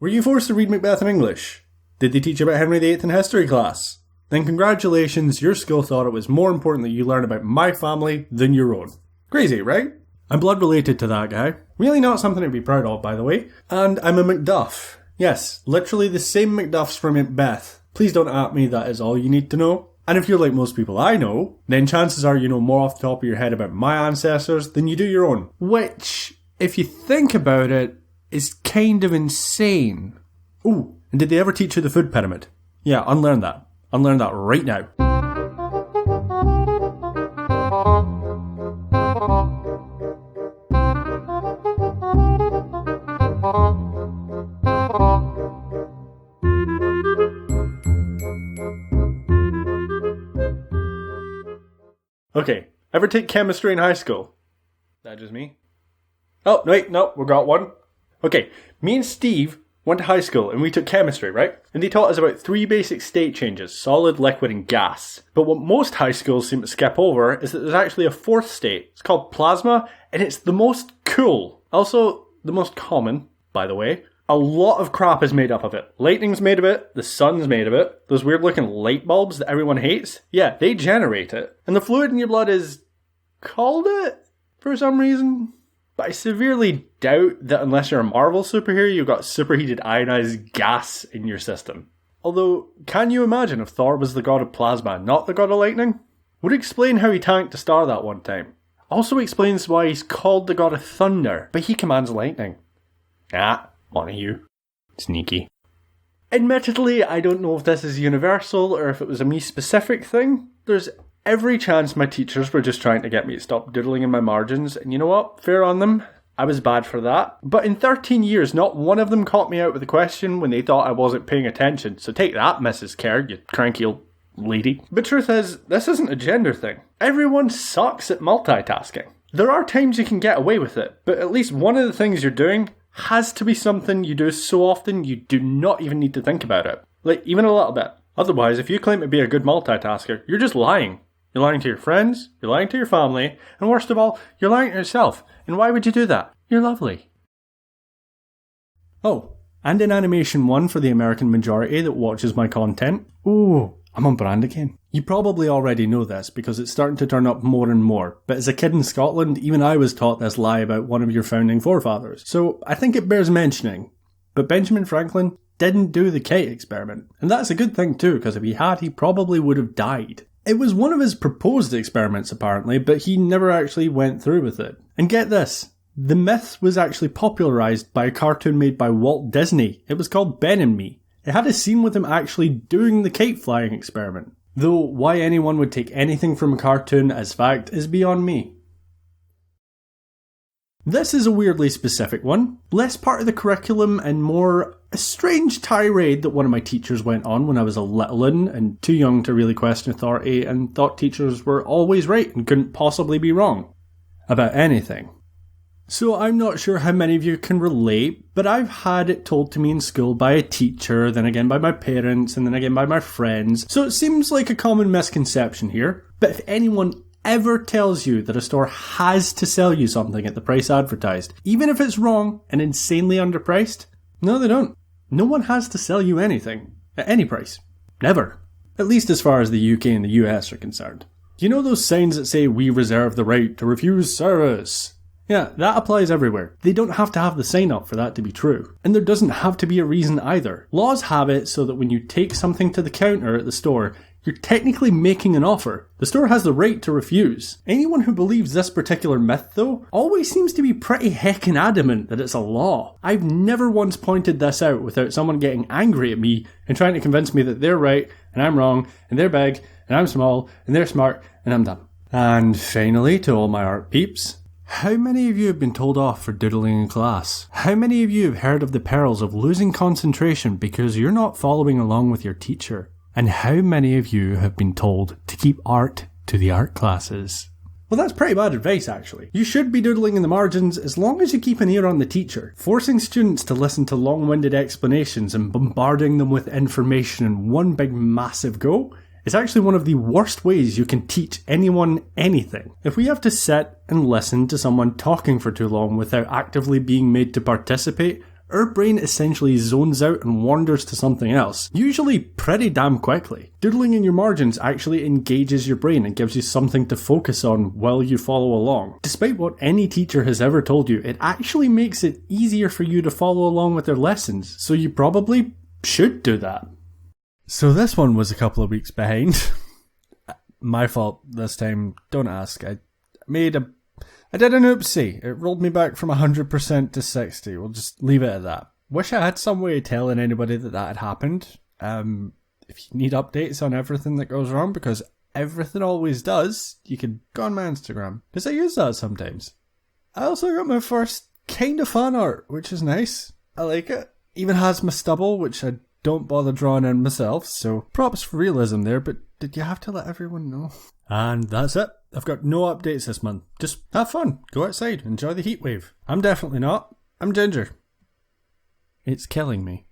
Were you forced to read Macbeth in English? Did they teach you about Henry VIII in history class? Then congratulations, your school thought it was more important that you learn about my family than your own. Crazy, right? I'm blood related to that guy. Really not something to be proud of, by the way. And I'm a Macduff. Yes, literally the same Macduffs from Macbeth. Please don't at me, that is all you need to know. And if you're like most people I know, then chances are you know more off the top of your head about my ancestors than you do your own. Which, if you think about it, is kind of insane. Ooh, and did they ever teach you the food pyramid? Yeah, unlearn that. Unlearn that right now. Okay, ever take chemistry in high school? Is that just me? Oh, wait, no, we got one. Okay, me and Steve went to high school and we took chemistry, right? And they taught us about 3 basic state changes, solid, liquid and gas. But what most high schools seem to skip over is that there's actually a 4th state. It's called plasma and it's the most cool. Also, the most common, by the way. A lot of crap is made up of it. Lightning's made of it, the sun's made of it, those weird looking light bulbs that everyone hates, yeah, they generate it. And the fluid in your blood is called it for some reason. But I severely doubt that unless you're a Marvel superhero, you've got superheated ionized gas in your system. Although, can you imagine if Thor was the god of plasma, not the god of lightning? Would explain how he tanked a star that one time. Also explains why he's called the god of thunder, but he commands lightning. One of you. Sneaky. Admittedly, I don't know if this is universal or if it was a me-specific thing. There's every chance my teachers were just trying to get me to stop doodling in my margins, and you know what? Fair on them. I was bad for that. But in 13 years, not one of them caught me out with a question when they thought I wasn't paying attention. So take that, Mrs. Kerr, you cranky old lady. But truth is, this isn't a gender thing. Everyone sucks at multitasking. There are times you can get away with it, but at least one of the things you're doing has to be something you do so often you do not even need to think about it. Like, even a little bit. Otherwise, if you claim to be a good multitasker, you're just lying. You're lying to your friends, you're lying to your family, and worst of all, you're lying to yourself. And why would you do that? You're lovely. Oh, and in Animation 1 for the American majority that watches my content. Ooh, I'm on brand again. You probably already know this because it's starting to turn up more and more, but as a kid in Scotland, even I was taught this lie about one of your founding forefathers. So I think it bears mentioning. But Benjamin Franklin didn't do the kite experiment. And that's a good thing too, because if he had, he probably would have died. It was one of his proposed experiments apparently, but he never actually went through with it. And get this, the myth was actually popularised by a cartoon made by Walt Disney. It was called Ben and Me. It had a scene with him actually doing the kite flying experiment. Though why anyone would take anything from a cartoon as fact is beyond me. This is a weirdly specific one, less part of the curriculum and more a strange tirade that one of my teachers went on when I was a little and too young to really question authority and thought teachers were always right and couldn't possibly be wrong about anything. So I'm not sure how many of you can relate, but I've had it told to me in school by a teacher, then again by my parents, and then again by my friends. So it seems like a common misconception here. But if anyone ever tells you that a store has to sell you something at the price advertised, even if it's wrong and insanely underpriced, no they don't. No one has to sell you anything at any price. Never. At least as far as the UK and the US are concerned. You know those signs that say, "We reserve the right to refuse service"? Yeah, that applies everywhere. They don't have to have the sign up for that to be true. And there doesn't have to be a reason either. Laws have it so that when you take something to the counter at the store, you're technically making an offer. The store has the right to refuse. Anyone who believes this particular myth, though, always seems to be pretty heckin' adamant that it's a law. I've never once pointed this out without someone getting angry at me and trying to convince me that they're right and I'm wrong and they're big and I'm small and they're smart and I'm dumb. And finally, to all my art peeps, how many of you have been told off for doodling in class? How many of you have heard of the perils of losing concentration because you're not following along with your teacher? And how many of you have been told to keep art to the art classes? Well, that's pretty bad advice, actually. You should be doodling in the margins as long as you keep an ear on the teacher. Forcing students to listen to long-winded explanations and bombarding them with information in one big massive go is actually one of the worst ways you can teach anyone anything. If we have to sit and listen to someone talking for too long without actively being made to participate, our brain essentially zones out and wanders to something else, usually pretty damn quickly. Doodling in your margins actually engages your brain and gives you something to focus on while you follow along. Despite what any teacher has ever told you, it actually makes it easier for you to follow along with their lessons, so you probably should do that. So this one was a couple of weeks behind. My fault this time, don't ask. I did an oopsie. It rolled me back from 100% to 60. We'll just leave it at that. Wish I had some way of telling anybody that had happened. If you need updates on everything that goes wrong, because everything always does, you can go on my Instagram, because I use that sometimes. I also got my first kind of fan art, which is nice. I like it. Even has my stubble, which I don't bother drawing in myself, so props for realism there, but did you have to let everyone know? And that's it. I've got no updates this month. Just have fun. Go outside. Enjoy the heat wave. I'm definitely not. I'm Ginger. It's killing me.